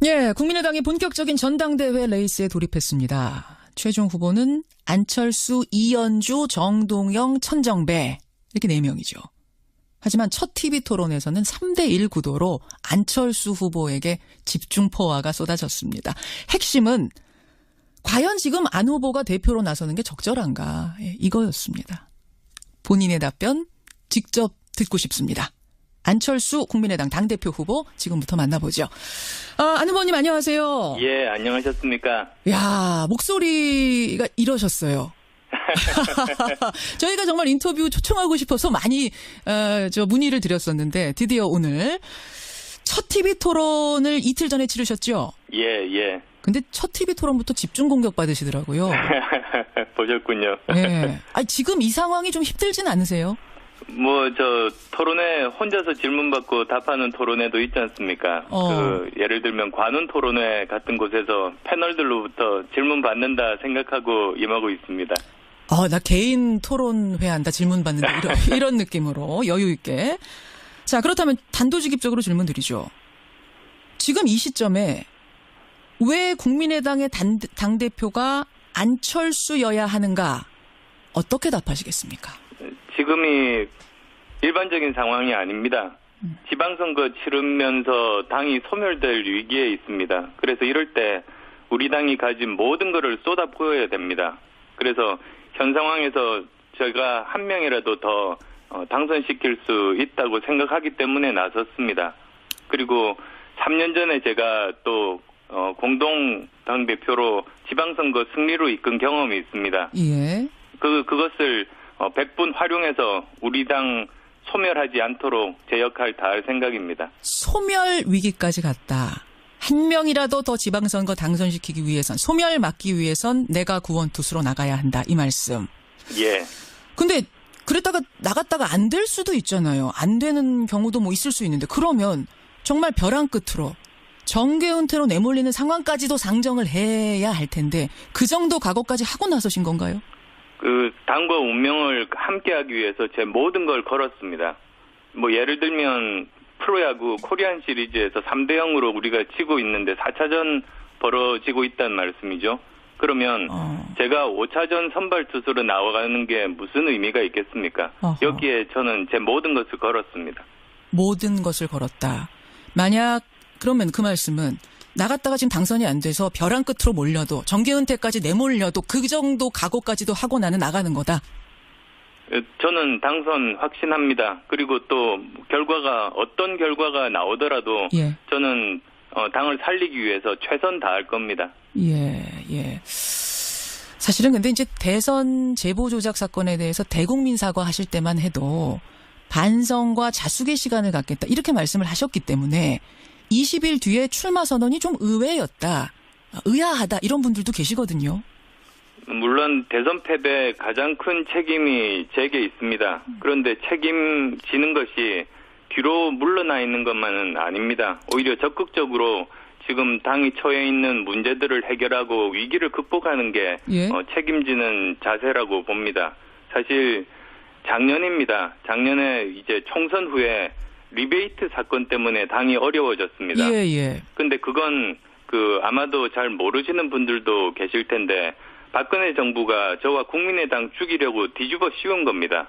예, 국민의당이 본격적인 전당대회 레이스에 돌입했습니다. 최종 후보는 안철수, 이현주, 정동영, 천정배 이렇게 4명이죠. 하지만 첫 TV 토론에서는 3대1 구도로 안철수 후보에게 집중포화가 쏟아졌습니다. 핵심은 과연 지금 안 후보가 대표로 나서는 게 적절한가, 이거였습니다. 본인의 답변 직접 듣고 싶습니다. 안철수 국민의당 당대표 후보 지금부터 만나보죠. 안 후보님 안녕하세요. 예, 안녕하셨습니까? 야, 목소리가 이러셨어요. 저희가 정말 인터뷰 초청하고 싶어서 많이 문의를 드렸었는데 드디어 오늘 첫 TV 토론을 이틀 전에 치르셨죠? 예. 근데 첫 TV 토론부터 집중 공격 받으시더라고요. 보셨군요. 네. 지금 이 상황이 좀 힘들진 않으세요? 토론회 혼자서 질문 받고 답하는 토론회도 있지 않습니까? 예를 들면 관훈 토론회 같은 곳에서 패널들로부터 질문 받는다 생각하고 임하고 있습니다. 나 개인 토론회 한다, 질문 받는다, 이런 느낌으로 여유 있게. 자, 그렇다면 단도직입적으로 질문 드리죠. 지금 이 시점에 왜 국민의당의 당대표가 안철수여야 하는가? 어떻게 답하시겠습니까? 지금이 일반적인 상황이 아닙니다. 지방선거 치르면서 당이 소멸될 위기에 있습니다. 그래서 이럴 때 우리 당이 가진 모든 것을 쏟아부어야 됩니다. 그래서 현 상황에서 제가 한 명이라도 더 당선시킬 수 있다고 생각하기 때문에 나섰습니다. 그리고 3년 전에 제가 또 공동 당대표로 지방선거 승리로 이끈 경험이 있습니다. 예. 그것을 100분 활용해서 우리 당 소멸하지 않도록 제 역할 다할 생각입니다. 소멸 위기까지 갔다. 한 명이라도 더 지방선거 당선시키기 위해선, 소멸 막기 위해선 내가 구원투수로 나가야 한다, 이 말씀. 예. 근데 그랬다가 나갔다가 안 될 수도 있잖아요. 안 되는 경우도 있을 수 있는데, 그러면 정말 벼랑 끝으로 정계 은퇴로 내몰리는 상황까지도 상정을 해야 할 텐데 그 정도 각오까지 하고 나서신 건가요? 당과 운명을 함께하기 위해서 제 모든 걸 걸었습니다. 예를 들면 프로야구 코리안 시리즈에서 3대0으로 우리가 지고 있는데 4차전 벌어지고 있다는 말씀이죠. 그러면 제가 5차전 선발 투수로 나와가는 게 무슨 의미가 있겠습니까? 여기에 저는 제 모든 것을 걸었습니다. 모든 것을 걸었다. 만약 그러면 그 말씀은 나갔다가 지금 당선이 안 돼서 벼랑 끝으로 몰려도 정계 은퇴까지 내몰려도 그 정도 각오까지도 하고 나는 나가는 거다. 저는 당선 확신합니다. 그리고 또 어떤 결과가 나오더라도 예. 저는 당을 살리기 위해서 최선 다할 겁니다. 예. 사실은 근데 이제 대선 제보 조작 사건에 대해서 대국민 사과하실 때만 해도 반성과 자숙의 시간을 갖겠다, 이렇게 말씀을 하셨기 때문에 20일 뒤에 출마 선언이 좀 의외였다, 의아하다, 이런 분들도 계시거든요. 물론 대선 패배에 가장 큰 책임이 제게 있습니다. 그런데 책임지는 것이 뒤로 물러나 있는 것만은 아닙니다. 오히려 적극적으로 지금 당이 처해 있는 문제들을 해결하고 위기를 극복하는 게 책임지는 자세라고 봅니다. 사실 작년입니다. 작년에 이제 총선 후에 리베이트 사건 때문에 당이 어려워졌습니다. 예. 근데 그건 아마도 잘 모르시는 분들도 계실 텐데 박근혜 정부가 저와 국민의당 죽이려고 뒤집어 씌운 겁니다.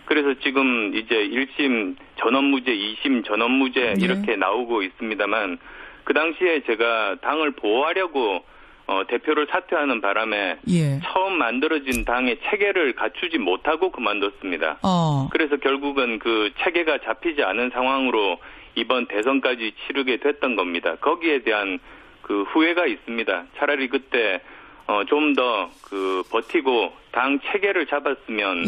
그래서 지금 이제 1심 전원무죄, 2심 전원무죄 이렇게 나오고 있습니다만 그 당시에 제가 당을 보호하려고 대표를 사퇴하는 바람에 처음 만들어진 당의 체계를 갖추지 못하고 그만뒀습니다. 그래서 결국은 그 체계가 잡히지 않은 상황으로 이번 대선까지 치르게 됐던 겁니다. 거기에 대한 그 후회가 있습니다. 차라리 그때 좀 더 버티고 당 체계를 잡았으면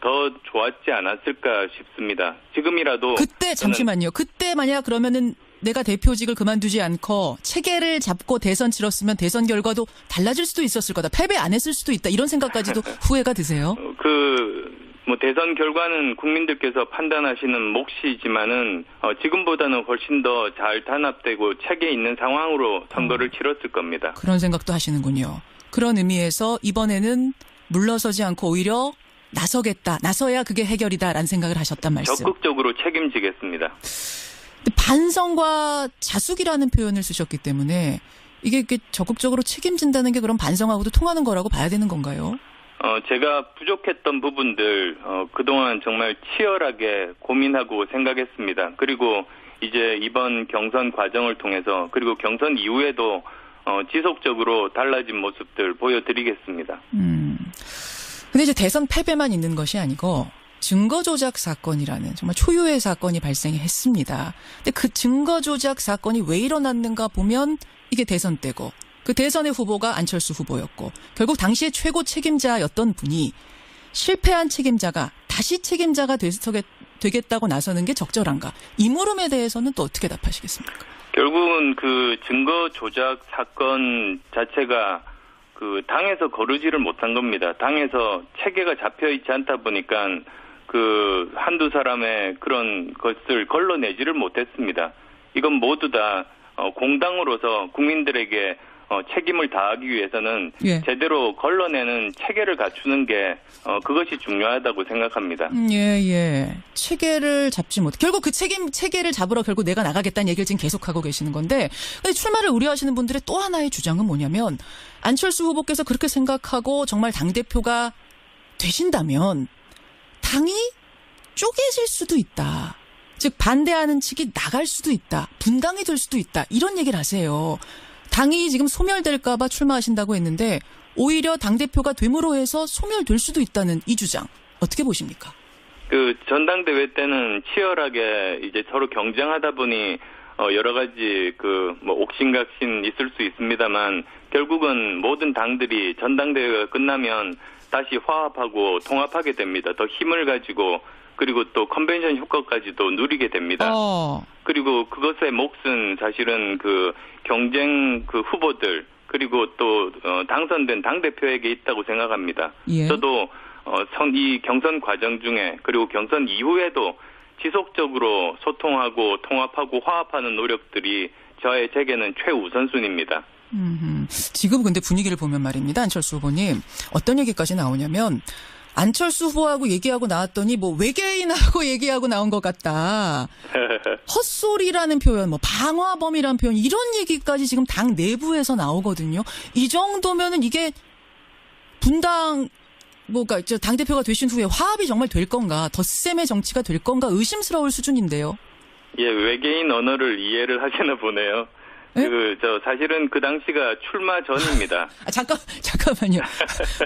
더 좋았지 않았을까 싶습니다. 지금이라도 그때 잠시만요. 그때 만약 그러면은 내가 대표직을 그만두지 않고 체계를 잡고 대선 치렀으면 대선 결과도 달라질 수도 있었을 거다, 패배 안 했을 수도 있다, 이런 생각까지도 후회가 드세요? 대선 결과는 국민들께서 판단하시는 몫이지만은 지금보다는 훨씬 더 잘 단합되고 체계 있는 상황으로 선거를 치렀을 겁니다. 그런 생각도 하시는군요. 그런 의미에서 이번에는 물러서지 않고 오히려 나서야 그게 해결이다라는 생각을 하셨단 말씀. 적극적으로 책임지겠습니다. 근데 반성과 자숙이라는 표현을 쓰셨기 때문에 이게 적극적으로 책임진다는 게 그럼 반성하고도 통하는 거라고 봐야 되는 건가요? 제가 부족했던 부분들 그동안 정말 치열하게 고민하고 생각했습니다. 그리고 이제 이번 경선 과정을 통해서 그리고 경선 이후에도 지속적으로 달라진 모습들 보여드리겠습니다. 근데 이제 대선 패배만 있는 것이 아니고 증거 조작 사건이라는 정말 초유의 사건이 발생했습니다. 근데 그 증거 조작 사건이 왜 일어났는가 보면 이게 대선 때고 그 대선의 후보가 안철수 후보였고 결국 당시의 최고 책임자였던 분이 실패한 책임자가 다시 책임자가 되겠다고 나서는 게 적절한가? 이 물음에 대해서는 또 어떻게 답하시겠습니까? 결국은 그 증거 조작 사건 자체가 그 당에서 거르지를 못한 겁니다. 당에서 체계가 잡혀 있지 않다 보니까 그 한두 사람의 그런 것을 걸러내지를 못했습니다. 이건 모두 다 공당으로서 국민들에게 책임을 다하기 위해서는 제대로 걸러내는 체계를 갖추는 게 그것이 중요하다고 생각합니다. 예. 체계를 잡지 못. 결국 그 체계를 잡으러 결국 내가 나가겠다는 얘기를 지금 계속하고 계시는 건데 근데 출마를 우려하시는 분들의 또 하나의 주장은 뭐냐면 안철수 후보께서 그렇게 생각하고 정말 당대표가 되신다면 당이 쪼개질 수도 있다. 즉 반대하는 측이 나갈 수도 있다. 분당이 될 수도 있다. 이런 얘기를 하세요. 당이 지금 소멸될까 봐 출마하신다고 했는데 오히려 당대표가 됨으로 해서 소멸될 수도 있다는 이 주장. 어떻게 보십니까? 그 전당대회 때는 치열하게 이제 서로 경쟁하다 보니 여러 가지 뭐 옥신각신 있을 수 있습니다만 결국은 모든 당들이 전당대회가 끝나면 다시 화합하고 통합하게 됩니다. 더 힘을 가지고 그리고 또 컨벤션 효과까지도 누리게 됩니다. 그리고 그것의 몫은 사실은 그 경쟁 그 후보들 그리고 또 당선된 당대표에게 있다고 생각합니다. 저도 이 경선 과정 중에 그리고 경선 이후에도 지속적으로 소통하고 통합하고 화합하는 노력들이 제게는 최우선순위입니다. 지금 근데 분위기를 보면 말입니다. 안철수 후보님. 어떤 얘기까지 나오냐면 안철수 후보하고 얘기하고 나왔더니 뭐 외계인하고 얘기하고 나온 것 같다. 헛소리라는 표현, 뭐 방화범이라는 표현 이런 얘기까지 지금 당 내부에서 나오거든요. 이 정도면은 이게 분당 뭐가 당대표가 되신 후에 화합이 정말 될 건가, 덧셈의 정치가 될 건가 의심스러울 수준인데요. 예, 외계인 언어를 이해를 하시나 보네요. 사실은 그 당시가 출마 전입니다. 잠깐만요.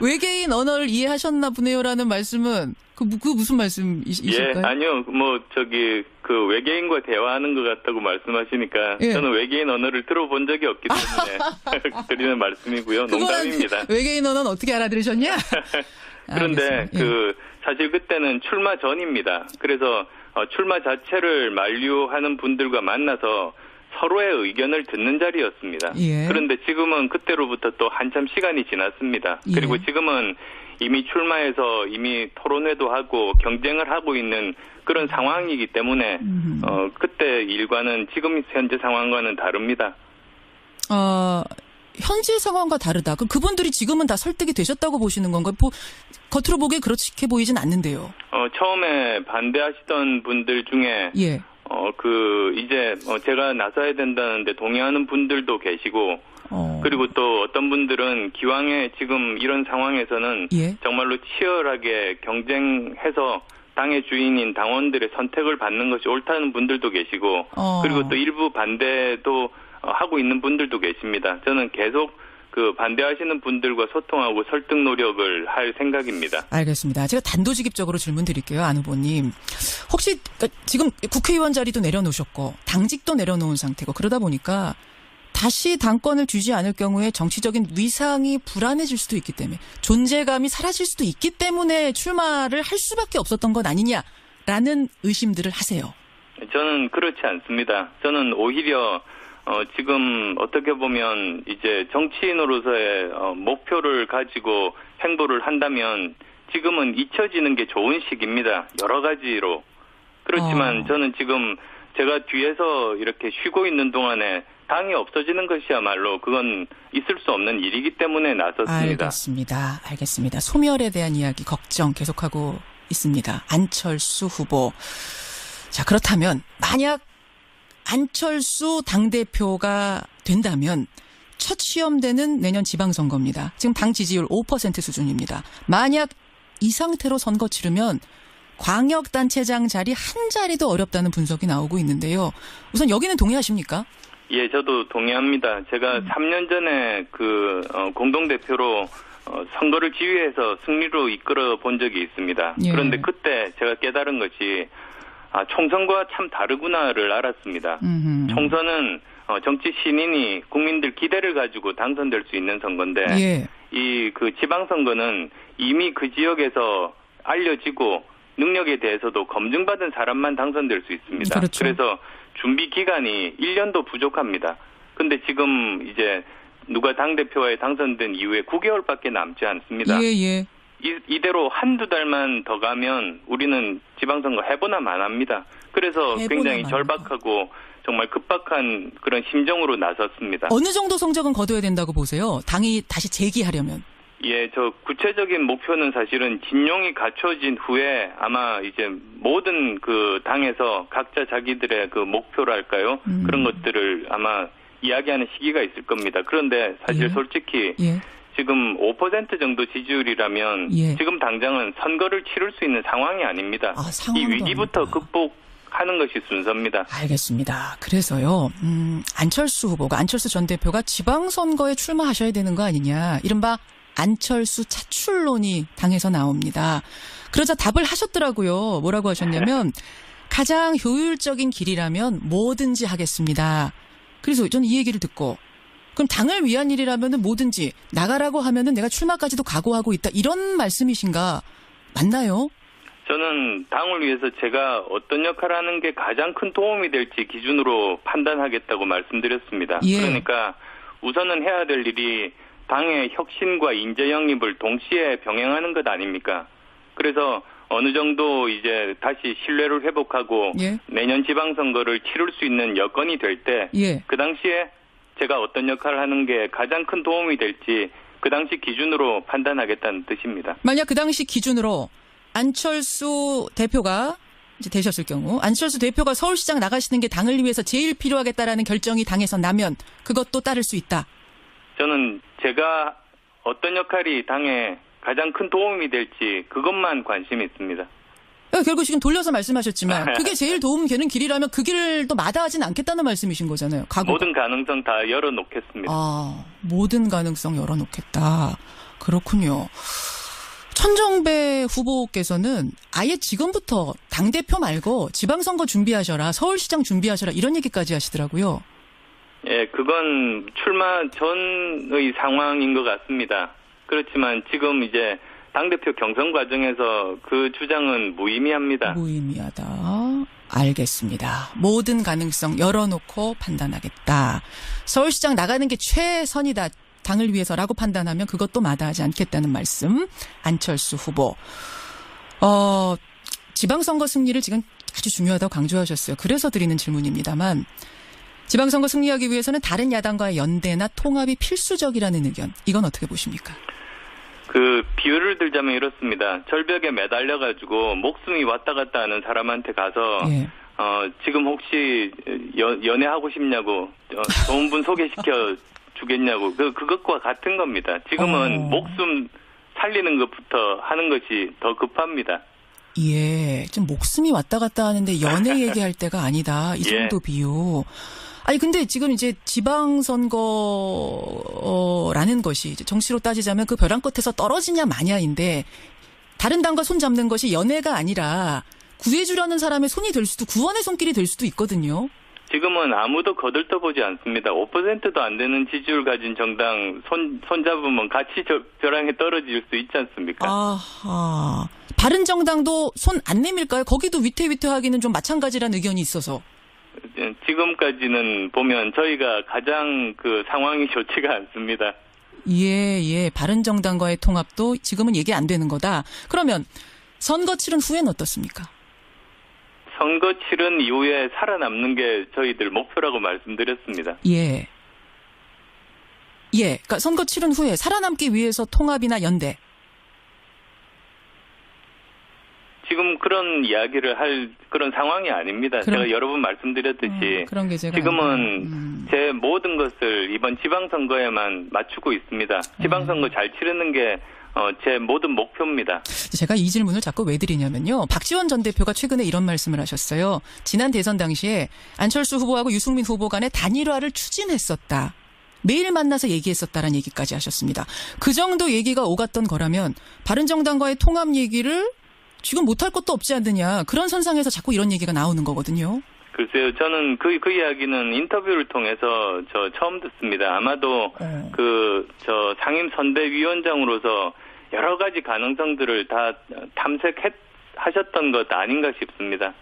외계인 언어를 이해하셨나 보네요라는 말씀은 그 무슨 말씀이실까요? 예, 아니요. 그 외계인과 대화하는 것 같다고 말씀하시니까 저는 외계인 언어를 들어본 적이 없기 때문에 드리는 말씀이고요. 농담입니다. 외계인 언어는 어떻게 알아들으셨냐? 그런데 사실 그때는 출마 전입니다. 그래서 출마 자체를 만류하는 분들과 만나서 서로의 의견을 듣는 자리였습니다. 그런데 지금은 그때로부터 또 한참 시간이 지났습니다. 그리고 지금은 이미 출마해서 이미 토론회도 하고 경쟁을 하고 있는 그런 상황이기 때문에 그때 일과는 지금 현재 상황과는 다릅니다. 현재 상황과 다르다. 그분들이 지금은 다 설득이 되셨다고 보시는 건가요? 겉으로 보기에 그렇게 보이진 않는데요. 처음에 반대하시던 분들 중에 이제 제가 나서야 된다는데 동의하는 분들도 계시고 그리고 또 어떤 분들은 기왕에 지금 이런 상황에서는 정말로 치열하게 경쟁해서 당의 주인인 당원들의 선택을 받는 것이 옳다는 분들도 계시고 그리고 또 일부 반대도 하고 있는 분들도 계십니다. 저는 계속 그 반대하시는 분들과 소통하고 설득 노력을 할 생각입니다. 알겠습니다. 제가 단도직입적으로 질문 드릴게요. 안 후보님. 혹시 지금 국회의원 자리도 내려놓으셨고 당직도 내려놓은 상태고 그러다 보니까 다시 당권을 쥐지 않을 경우에 정치적인 위상이 불안해질 수도 있기 때문에 존재감이 사라질 수도 있기 때문에 출마를 할 수밖에 없었던 것 아니냐라는 의심들을 하세요. 저는 그렇지 않습니다. 저는 오히려 지금 어떻게 보면 이제 정치인으로서의 목표를 가지고 행보를 한다면 지금은 잊혀지는 게 좋은 시기입니다. 여러 가지로. 그렇지만 저는 지금 제가 뒤에서 이렇게 쉬고 있는 동안에 당이 없어지는 것이야말로 그건 있을 수 없는 일이기 때문에 나섰습니다. 알겠습니다. 소멸에 대한 이야기 걱정 계속하고 있습니다. 안철수 후보. 자, 그렇다면 만약 안철수 당대표가 된다면 첫 시험대는 내년 지방선거입니다. 지금 당 지지율 5% 수준입니다. 만약 이 상태로 선거 치르면 광역단체장 자리 한 자리도 어렵다는 분석이 나오고 있는데요. 우선 여기는 동의하십니까? 예, 저도 동의합니다. 제가 3년 전에 공동대표로 선거를 지휘해서 승리로 이끌어 본 적이 있습니다. 예. 그런데 그때 제가 깨달은 것이 총선과 참 다르구나를 알았습니다. 총선은 정치 신인이 국민들 기대를 가지고 당선될 수 있는 선거인데 예. 이 지방선거는 이미 그 지역에서 알려지고 능력에 대해서도 검증받은 사람만 당선될 수 있습니다. 그렇죠. 그래서 준비 기간이 1년도 부족합니다. 근데 지금 이제 누가 당대표에 당선된 이후에 9개월밖에 남지 않습니다. 예. 이대로 한두 달만 더 가면 우리는 지방선거 해보나 마나합니다. 그래서 굉장히 절박하고 정말 급박한 그런 심정으로 나섰습니다. 어느 정도 성적은 거둬야 된다고 보세요? 당이 다시 재기하려면. 예, 저 구체적인 목표는 사실은 진용이 갖춰진 후에 아마 이제 모든 그 당에서 각자 자기들의 그 목표랄까요? 그런 것들을 아마 이야기하는 시기가 있을 겁니다. 그런데 사실 솔직히 지금 5% 정도 지지율이라면 지금 당장은 선거를 치를 수 있는 상황이 아닙니다. 이 위기부터 극복하는 것이 순서입니다. 알겠습니다. 그래서요, 안철수 전 대표가 지방선거에 출마하셔야 되는 거 아니냐. 이른바 안철수 차출론이 당에서 나옵니다. 그러자 답을 하셨더라고요. 뭐라고 하셨냐면 가장 효율적인 길이라면 뭐든지 하겠습니다. 그래서 저는 이 얘기를 듣고 그럼 당을 위한 일이라면 뭐든지 나가라고 하면은 내가 출마까지도 각오하고 있다. 이런 말씀이신가? 맞나요? 저는 당을 위해서 제가 어떤 역할을 하는 게 가장 큰 도움이 될지 기준으로 판단하겠다고 말씀드렸습니다. 예. 그러니까 우선은 해야 될 일이 당의 혁신과 인재 영입을 동시에 병행하는 것 아닙니까? 그래서 어느 정도 이제 다시 신뢰를 회복하고 내년 지방선거를 치를 수 있는 여건이 될 때 그 당시에 제가 어떤 역할을 하는 게 가장 큰 도움이 될지 그 당시 기준으로 판단하겠다는 뜻입니다. 만약 그 당시 기준으로 안철수 대표가 이제 되셨을 경우 안철수 대표가 서울시장 나가시는 게 당을 위해서 제일 필요하겠다라는 결정이 당에서 나면 그것도 따를 수 있다. 저는 제가 어떤 역할이 당에 가장 큰 도움이 될지 그것만 관심이 있습니다. 결국 지금 돌려서 말씀하셨지만 그게 제일 도움 되는 길이라면 그 길도 마다하진 않겠다는 말씀이신 거잖아요. 각오가. 모든 가능성 다 열어놓겠습니다. 모든 가능성 열어놓겠다. 그렇군요. 천정배 후보께서는 아예 지금부터 당대표 말고 지방선거 준비하셔라, 서울시장 준비하셔라 이런 얘기까지 하시더라고요. 예, 그건 출마 전의 상황인 것 같습니다. 그렇지만 지금 이제 당대표 경선 과정에서 그 주장은 무의미합니다. 무의미하다. 알겠습니다. 모든 가능성 열어놓고 판단하겠다. 서울시장 나가는 게 최선이다. 당을 위해서라고 판단하면 그것도 마다하지 않겠다는 말씀. 안철수 후보. 지방선거 승리를 지금 아주 중요하다고 강조하셨어요. 그래서 드리는 질문입니다만 지방선거 승리하기 위해서는 다른 야당과의 연대나 통합이 필수적이라는 의견. 이건 어떻게 보십니까? 그 비유를 들자면 이렇습니다. 절벽에 매달려가지고 목숨이 왔다 갔다 하는 사람한테 가서 지금 혹시 연애하고 싶냐고 좋은 분 소개시켜 주겠냐고 그것과 같은 겁니다. 지금은 목숨 살리는 것부터 하는 것이 더 급합니다. 예, 좀 목숨이 왔다 갔다 하는데 연애 얘기할 때가 아니다. 이 정도 비유. 아니 근데 지금 이제 지방선거라는 것이 이제 정치로 따지자면 그 벼랑 끝에서 떨어지냐 마냐인데 다른 당과 손 잡는 것이 연애가 아니라 구해주려는 사람의 손이 될 수도 구원의 손길이 될 수도 있거든요. 지금은 아무도 거들떠보지 않습니다. 5%도 안 되는 지지율 가진 정당 손 잡으면 같이 벼랑에 떨어질 수 있지 않습니까? 바른정당도 손 안 내밀까요? 거기도 위태위태하기는 좀 마찬가지란 의견이 있어서. 지금까지는 보면 저희가 가장 그 상황이 좋지가 않습니다. 예. 바른정당과의 통합도 지금은 얘기 안 되는 거다. 그러면 선거 치른 후엔 어떻습니까? 선거 치른 이후에 살아남는 게 저희들 목표라고 말씀드렸습니다. 예. 그러니까 선거 치른 후에 살아남기 위해서 통합이나 연대. 지금 그런 이야기를 할 그런 상황이 아닙니다. 제가 여러 번 말씀드렸듯이 그런 게 지금은 제 모든 것을 이번 지방선거에만 맞추고 있습니다. 지방선거 잘 치르는 게 제 모든 목표입니다. 제가 이 질문을 자꾸 왜 드리냐면요. 박지원 전 대표가 최근에 이런 말씀을 하셨어요. 지난 대선 당시에 안철수 후보하고 유승민 후보 간의 단일화를 추진했었다. 매일 만나서 얘기했었다라는 얘기까지 하셨습니다. 그 정도 얘기가 오갔던 거라면 바른정당과의 통합 얘기를 지금 못할 것도 없지 않느냐. 그런 선상에서 자꾸 이런 얘기가 나오는 거거든요. 글쎄요, 저는 그 이야기는 인터뷰를 통해서 처음 듣습니다. 아마도 저 상임 선대위원장으로서 여러 가지 가능성들을 다 탐색하셨던 것 아닌가 싶습니다.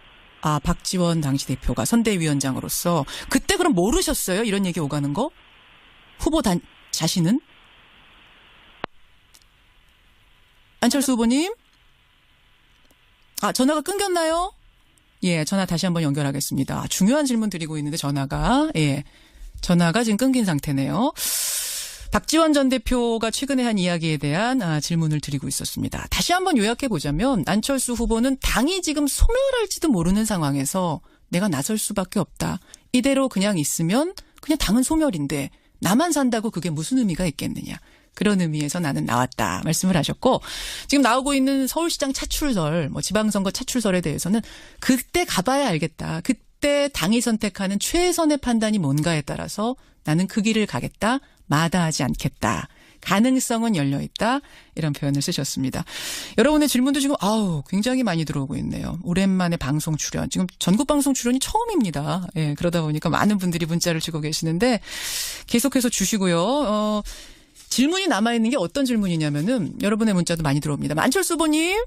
아, 박지원 당시 대표가 선대위원장으로서 그때 그럼 모르셨어요? 이런 얘기 오가는 거? 후보 자신은? 안철수 후보님? 아, 전화가 끊겼나요? 예, 전화 다시 한번 연결하겠습니다. 중요한 질문 드리고 있는데 전화가 지금 끊긴 상태네요. 박지원 전 대표가 최근에 한 이야기에 대한 질문을 드리고 있었습니다. 다시 한번 요약해 보자면 안철수 후보는 당이 지금 소멸할지도 모르는 상황에서 내가 나설 수밖에 없다. 이대로 그냥 있으면 그냥 당은 소멸인데 나만 산다고 그게 무슨 의미가 있겠느냐. 그런 의미에서 나는 나왔다 말씀을 하셨고 지금 나오고 있는 서울시장 차출설, 지방선거 차출설에 대해서는 그때 가봐야 알겠다. 그때 당이 선택하는 최선의 판단이 뭔가에 따라서 나는 그 길을 가겠다. 마다하지 않겠다. 가능성은 열려있다. 이런 표현을 쓰셨습니다. 여러분의 질문도 지금 굉장히 많이 들어오고 있네요. 오랜만에 방송 출연. 지금 전국 방송 출연이 처음입니다. 예, 그러다 보니까 많은 분들이 문자를 주고 계시는데 계속해서 주시고요. 질문이 남아있는 게 어떤 질문이냐면은 여러분의 문자도 많이 들어옵니다. 안철수 후보님.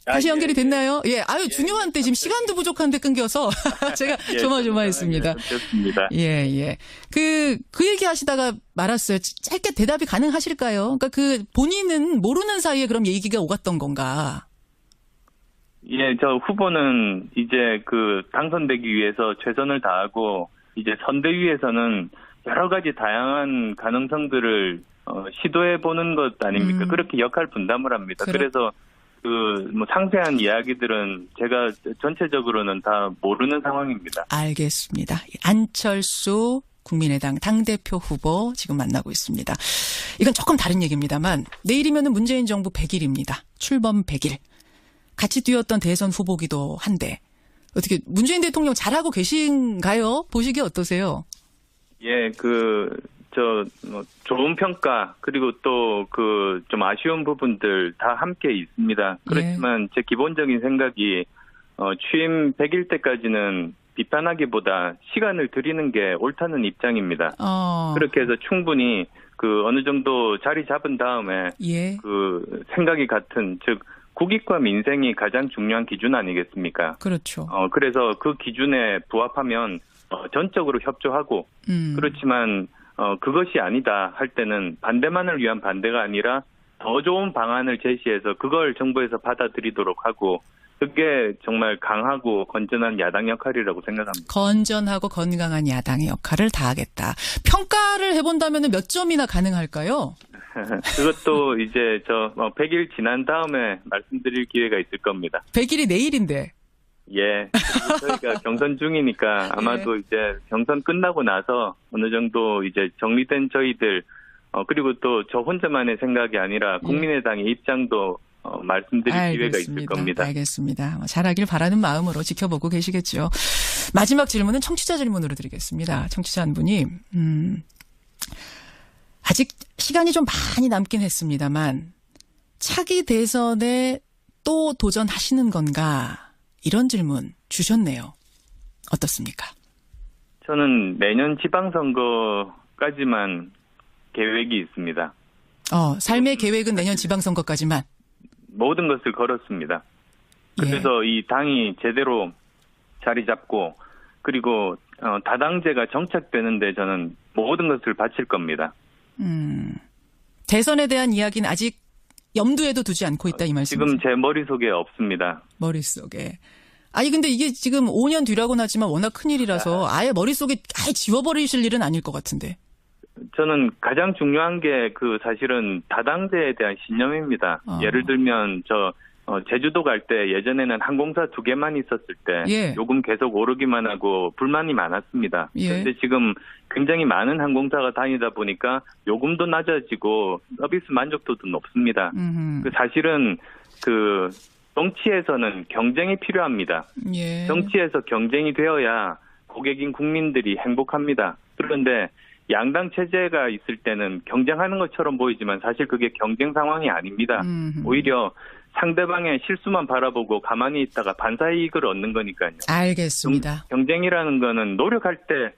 다시 연결이 됐나요? 예, 중요한 때 지금 시간도 부족한데 끊겨서 제가 조마조마했습니다. 좋습니다. 예. 그 얘기 하시다가 말았어요. 짧게 대답이 가능하실까요? 그러니까 본인은 모르는 사이에 그럼 얘기가 오갔던 건가? 예, 저 후보는 이제 당선되기 위해서 최선을 다하고 이제 선대위에서는 여러 가지 다양한 가능성들을 시도해 보는 것 아닙니까? 그렇게 역할 분담을 합니다. 그래서 상세한 이야기들은 제가 전체적으로는 다 모르는 상황입니다. 알겠습니다. 안철수 국민의당 당대표 후보 지금 만나고 있습니다. 이건 조금 다른 얘기입니다만 내일이면 문재인 정부 100일입니다. 출범 100일. 같이 뛰었던 대선 후보기도 한데 어떻게 문재인 대통령 잘하고 계신가요? 보시기 어떠세요? 예, 좋은 평가, 그리고 또 좀 아쉬운 부분들 다 함께 있습니다. 그렇지만 제 기본적인 생각이, 취임 100일 때까지는 비판하기보다 시간을 드리는 게 옳다는 입장입니다. 그렇게 해서 충분히 어느 정도 자리 잡은 다음에, 생각이 같은, 즉, 국익과 민생이 가장 중요한 기준 아니겠습니까? 그렇죠. 그래서 그 기준에 부합하면, 전적으로 협조하고, 그렇지만, 그것이 아니다 할 때는 반대만을 위한 반대가 아니라 더 좋은 방안을 제시해서 그걸 정부에서 받아들이도록 하고 그게 정말 강하고 건전한 야당 역할이라고 생각합니다. 건전하고 건강한 야당의 역할을 다하겠다. 평가를 해본다면 몇 점이나 가능할까요? 그것도 이제 100일 지난 다음에 말씀드릴 기회가 있을 겁니다. 100일이 내일인데. 예. 저희가 경선 중이니까 아마도 이제 경선 끝나고 나서 어느 정도 이제 정리된 저희들, 그리고 또 저 혼자만의 생각이 아니라 국민의당의 입장도 말씀드릴 기회가 있을 겁니다. 알겠습니다. 잘하길 바라는 마음으로 지켜보고 계시겠죠. 마지막 질문은 청취자 질문으로 드리겠습니다. 청취자 한 분이, 아직 시간이 좀 많이 남긴 했습니다만, 차기 대선에 또 도전하시는 건가? 이런 질문 주셨네요. 어떻습니까? 저는 내년 지방선거까지만 계획이 있습니다. 삶의 계획은 내년 지방선거까지만? 모든 것을 걸었습니다. 그래서 이 당이 제대로 자리 잡고 그리고 다당제가 정착되는데 저는 모든 것을 바칠 겁니다. 대선에 대한 이야기는 아직 염두에도 두지 않고 있다 이 말씀이세요? 지금 제 머릿속에 없습니다. 머릿속에. 근데 이게 지금 5년 뒤라고는 하지만 워낙 큰일이라서 아예 머릿속에 지워버리실 일은 아닐 것 같은데. 저는 가장 중요한 게 사실은 다당제에 대한 신념입니다. 예를 들면 제주도 갈 때 예전에는 항공사 2개만 있었을 때 예. 요금 계속 오르기만 하고 불만이 많았습니다. 예. 그런데 지금 굉장히 많은 항공사가 다니다 보니까 요금도 낮아지고 서비스 만족도도 높습니다. 사실은 정치에서는 경쟁이 필요합니다. 예. 정치에서 경쟁이 되어야 고객인 국민들이 행복합니다. 그런데 양당 체제가 있을 때는 경쟁하는 것처럼 보이지만 사실 그게 경쟁 상황이 아닙니다. 오히려 상대방의 실수만 바라보고 가만히 있다가 반사이익을 얻는 거니까요. 알겠습니다. 경쟁이라는 거는 노력할 때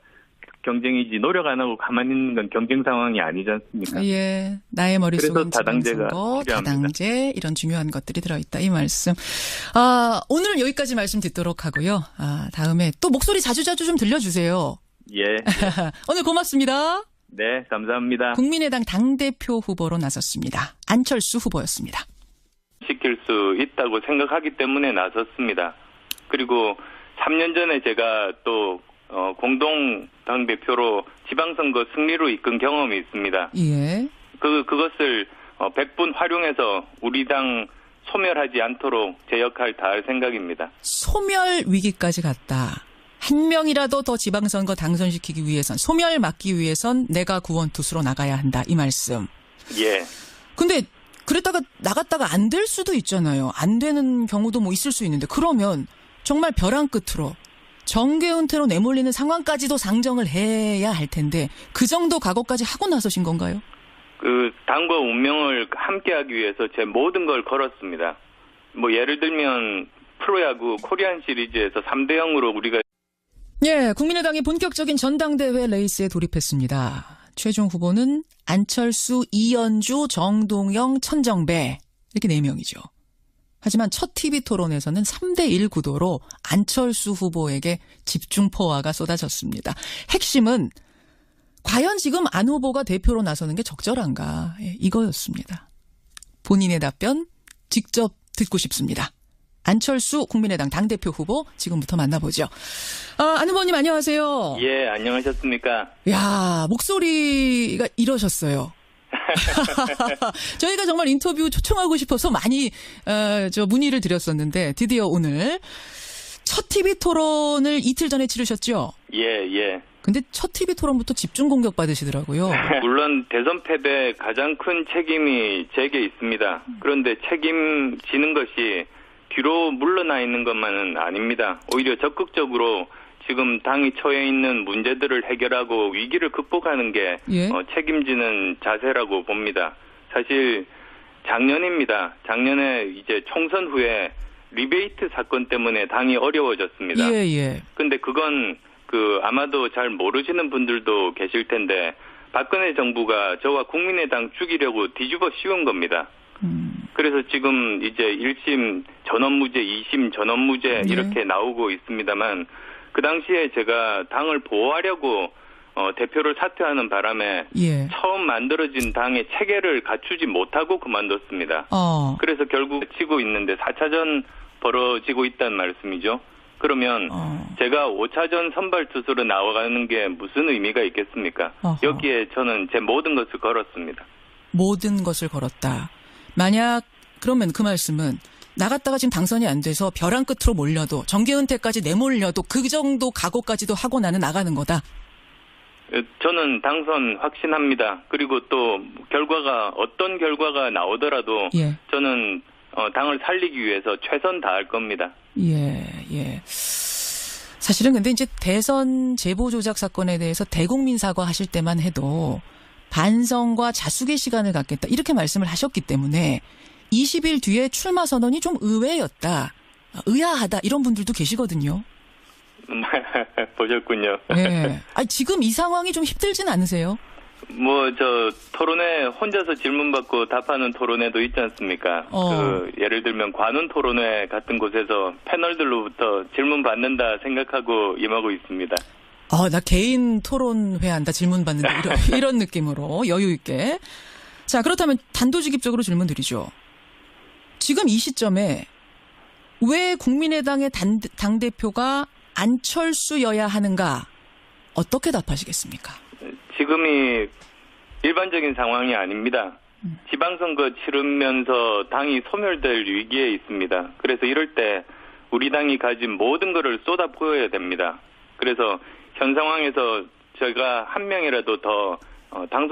경쟁이지 노력 안 하고 가만히 있는 건 경쟁 상황이 아니지 않습니까? 예, 나의 머릿속에 다당제가 지방선거, 필요합니다. 다당제 이런 중요한 것들이 들어있다 이 말씀. 오늘 여기까지 말씀 듣도록 하고요. 다음에 또 목소리 자주자주 좀 들려주세요. 예. 오늘 고맙습니다. 네, 감사합니다. 국민의당 당대표 후보로 나섰습니다. 안철수 후보였습니다. 시킬 수 있다고 생각하기 때문에 나섰습니다. 그리고 3년 전에 제가 또 공동 당대표로 지방선거 승리로 이끈 경험이 있습니다. 예. 그것을 100분 활용해서 우리 당 소멸하지 않도록 제 역할 다할 생각입니다. 소멸 위기까지 갔다. 한 명이라도 더 지방선거 당선시키기 위해선, 소멸 막기 위해선 내가 구원투수로 나가야 한다. 이 말씀. 예. 근데 그랬다가 나갔다가 안 될 수도 있잖아요. 안 되는 경우도 뭐 있을 수 있는데 그러면 정말 벼랑 끝으로 정계 은퇴로 내몰리는 상황까지도 상정을 해야 할 텐데 그 정도 각오까지 하고 나서신 건가요? 당과 운명을 함께하기 위해서 제 모든 걸 걸었습니다. 뭐 예를 들면 프로야구 코리안 시리즈에서 3대 0으로 우리가 예, 국민의당이 본격적인 전당대회 레이스에 돌입했습니다. 최종 후보는 안철수, 이연주, 정동영, 천정배 이렇게 4명이죠. 하지만 첫 TV 토론에서는 3대1 구도로 안철수 후보에게 집중 포화가 쏟아졌습니다. 핵심은 과연 지금 안 후보가 대표로 나서는 게 적절한가 이거였습니다. 본인의 답변 직접 듣고 싶습니다. 안철수 국민의당 당대표 후보 지금부터 만나보죠. 안 후보님 안녕하세요. 예, 안녕하셨습니까? 야, 목소리가 이러셨어요. 저희가 정말 인터뷰 초청하고 싶어서 많이 문의를 드렸었는데 드디어 오늘 첫 TV 토론을 이틀 전에 치르셨죠? 예. 근데 첫 TV 토론부터 집중 공격 받으시더라고요. 물론 대선 패배 가장 큰 책임이 제게 있습니다. 그런데 책임지는 것이 뒤로 물러나 있는 것만은 아닙니다. 오히려 적극적으로 지금 당이 처해 있는 문제들을 해결하고 위기를 극복하는 게 예? 책임지는 자세라고 봅니다. 사실 작년입니다. 작년에 이제 총선 후에 리베이트 사건 때문에 당이 어려워졌습니다. 예. 근데 그건 아마도 잘 모르시는 분들도 계실 텐데 박근혜 정부가 저와 국민의당 죽이려고 뒤집어 씌운 겁니다. 그래서 지금 이제 1심 전원무죄, 2심 전원무죄 이렇게 나오고 있습니다만 그 당시에 제가 당을 보호하려고 대표를 사퇴하는 바람에 처음 만들어진 당의 체계를 갖추지 못하고 그만뒀습니다. 그래서 결국 치고 있는데 4차전 벌어지고 있다는 말씀이죠. 그러면 제가 5차전 선발 투수로 나와가는 게 무슨 의미가 있겠습니까? 여기에 저는 제 모든 것을 걸었습니다. 모든 것을 걸었다. 만약 그러면 그 말씀은 나갔다가 지금 당선이 안 돼서 벼랑 끝으로 몰려도 정계 은퇴까지 내몰려도 그 정도 각오까지도 하고 나는 나가는 거다. 저는 당선 확신합니다. 그리고 또 어떤 결과가 나오더라도 저는 당을 살리기 위해서 최선 다할 겁니다. 예. 사실은 근데 이제 대선 제보 조작 사건에 대해서 대국민 사과하실 때만 해도 반성과 자숙의 시간을 갖겠다 이렇게 말씀을 하셨기 때문에 20일 뒤에 출마 선언이 좀 의외였다. 의아하다 이런 분들도 계시거든요. 보셨군요. 네. 지금 이 상황이 좀 힘들진 않으세요? 토론회 혼자서 질문 받고 답하는 토론회도 있지 않습니까? 예를 들면 관훈 토론회 같은 곳에서 패널들로부터 질문 받는다 생각하고 임하고 있습니다. 나 개인 토론회 한다 질문 받는다 이런 느낌으로 여유 있게. 자, 그렇다면 단도직입적으로 질문 드리죠. 지금 이 시점에 왜 국민의당의 당대표가 안철수여야 하는가? 어떻게 답하시겠습니까? 지금이 일반적인 상황이 아닙니다. 지방선거 치르면서 당이 소멸될 위기에 있습니다. 그래서 이럴 때 우리 당이 가진 모든 것을 쏟아부어야 됩니다. 그래서 현 상황에서 제가 한 명이라도 더 당선